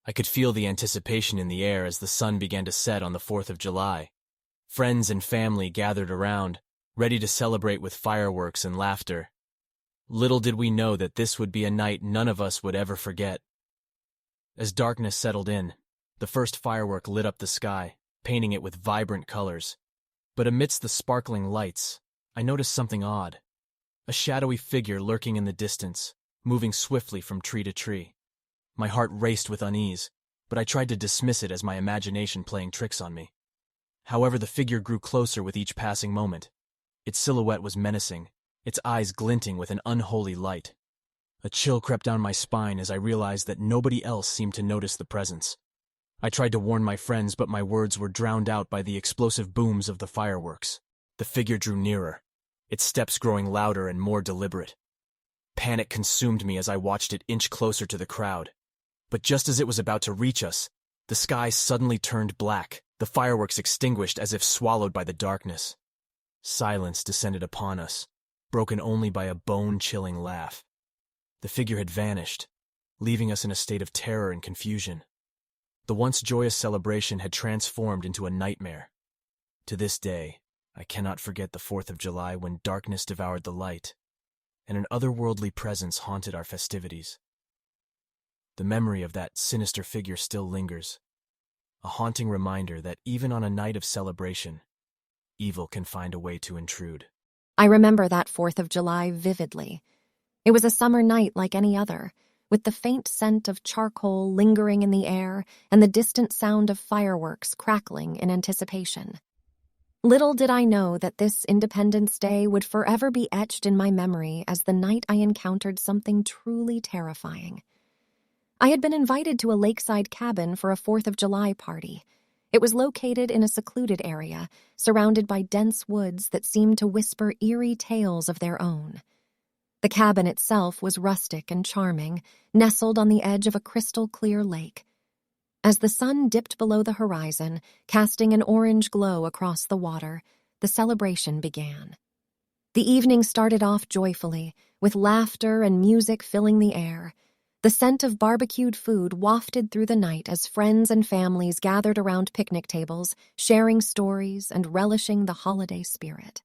I could feel the anticipation in the air as the sun began to set on the 4th of July. Friends and family gathered around, ready to celebrate with fireworks and laughter. Little did we know that this would be a night none of us would ever forget. As darkness settled in, the first firework lit up the sky, painting it with vibrant colors. But amidst the sparkling lights, I noticed something odd. A shadowy figure lurking in the distance, moving swiftly from tree to tree. My heart raced with unease, but I tried to dismiss it as my imagination playing tricks on me. However, the figure grew closer with each passing moment. Its silhouette was menacing, its eyes glinting with an unholy light. A chill crept down my spine as I realized that nobody else seemed to notice the presence. I tried to warn my friends, but my words were drowned out by the explosive booms of the fireworks. The figure drew nearer, its steps growing louder and more deliberate. Panic consumed me as I watched it inch closer to the crowd. But just as it was about to reach us, the sky suddenly turned black, the fireworks extinguished as if swallowed by the darkness. Silence descended upon us, broken only by a bone-chilling laugh. The figure had vanished, leaving us in a state of terror and confusion. The once joyous celebration had transformed into a nightmare. To this day, I cannot forget the 4th of July when darkness devoured the light, and an otherworldly presence haunted our festivities. The memory of that sinister figure still lingers, a haunting reminder that even on a night of celebration, evil can find a way to intrude. I remember that 4th of July vividly. It was a summer night like any other, with the faint scent of charcoal lingering in the air and the distant sound of fireworks crackling in anticipation. Little did I know that this Independence Day would forever be etched in my memory as the night I encountered something truly terrifying. I had been invited to a lakeside cabin for a 4th of July party. It was located in a secluded area, surrounded by dense woods that seemed to whisper eerie tales of their own. The cabin itself was rustic and charming, nestled on the edge of a crystal-clear lake. As the sun dipped below the horizon, casting an orange glow across the water, the celebration began. The evening started off joyfully, with laughter and music filling the air. The scent of barbecued food wafted through the night as friends and families gathered around picnic tables, sharing stories and relishing the holiday spirit.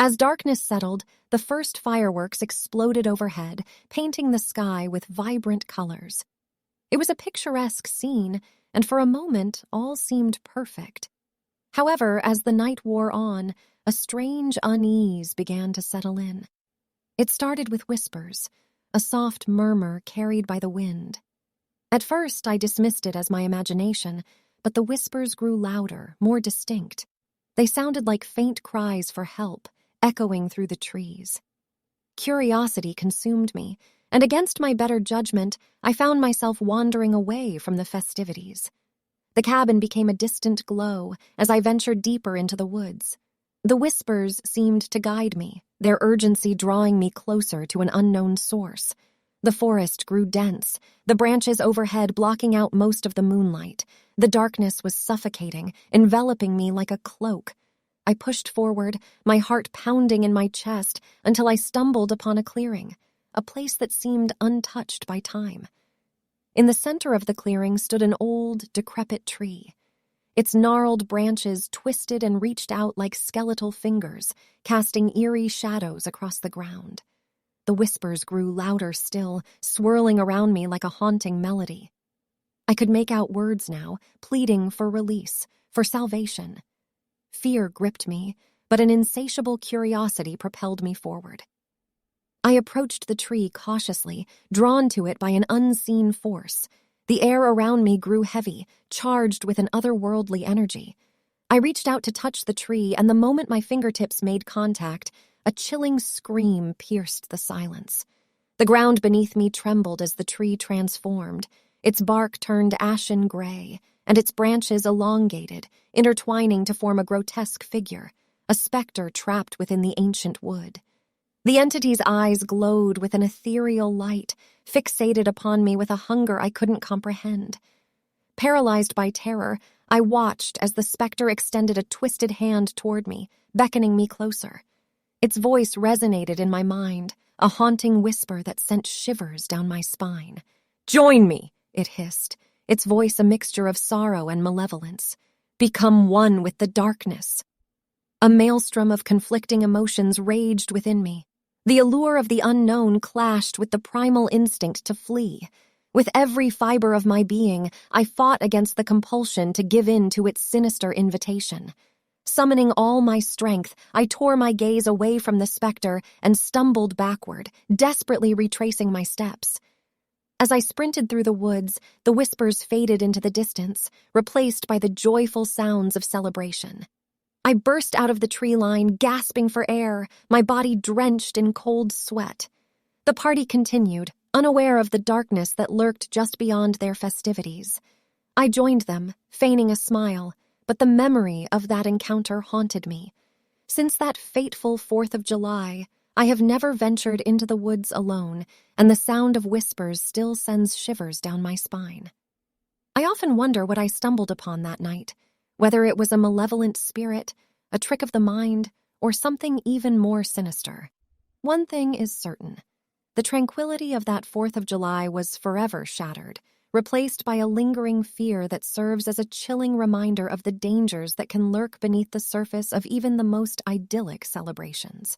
As darkness settled, the first fireworks exploded overhead, painting the sky with vibrant colors. It was a picturesque scene, and for a moment all seemed perfect. However, as the night wore on, a strange unease began to settle in. It started with whispers, a soft murmur carried by the wind. At first, I dismissed it as my imagination, but the whispers grew louder, more distinct. They sounded like faint cries for help, echoing through the trees. Curiosity consumed me, and against my better judgment, I found myself wandering away from the festivities. The cabin became a distant glow as I ventured deeper into the woods. The whispers seemed to guide me, their urgency drawing me closer to an unknown source. The forest grew dense, the branches overhead blocking out most of the moonlight. The darkness was suffocating, enveloping me like a cloak. I pushed forward, my heart pounding in my chest, until I stumbled upon a clearing, a place that seemed untouched by time. In the center of the clearing stood an old, decrepit tree. Its gnarled branches twisted and reached out like skeletal fingers, casting eerie shadows across the ground. The whispers grew louder still, swirling around me like a haunting melody. I could make out words now, pleading for release, for salvation. Fear gripped me, but an insatiable curiosity propelled me forward. I approached the tree cautiously, drawn to it by an unseen force. The air around me grew heavy, charged with an otherworldly energy. I reached out to touch the tree, and the moment my fingertips made contact, a chilling scream pierced the silence. The ground beneath me trembled as the tree transformed. Its bark turned ashen gray, and its branches elongated, intertwining to form a grotesque figure, a specter trapped within the ancient wood. The entity's eyes glowed with an ethereal light, fixated upon me with a hunger I couldn't comprehend. Paralyzed by terror, I watched as the specter extended a twisted hand toward me, beckoning me closer. Its voice resonated in my mind, a haunting whisper that sent shivers down my spine. "Join me," it hissed, its voice a mixture of sorrow and malevolence. Become one with the darkness. A maelstrom of conflicting emotions raged within me. The allure of the unknown clashed with the primal instinct to flee. With every fiber of my being, I fought against the compulsion to give in to its sinister invitation. Summoning all my strength, I tore my gaze away from the specter and stumbled backward, desperately retracing my steps. As I sprinted through the woods, the whispers faded into the distance, replaced by the joyful sounds of celebration. I burst out of the tree line, gasping for air, my body drenched in cold sweat. The party continued, unaware of the darkness that lurked just beyond their festivities. I joined them, feigning a smile, but the memory of that encounter haunted me. Since that fateful 4th of July, I have never ventured into the woods alone, and the sound of whispers still sends shivers down my spine. I often wonder what I stumbled upon that night, whether it was a malevolent spirit, a trick of the mind, or something even more sinister. One thing is certain. The tranquility of that 4th of July was forever shattered, replaced by a lingering fear that serves as a chilling reminder of the dangers that can lurk beneath the surface of even the most idyllic celebrations.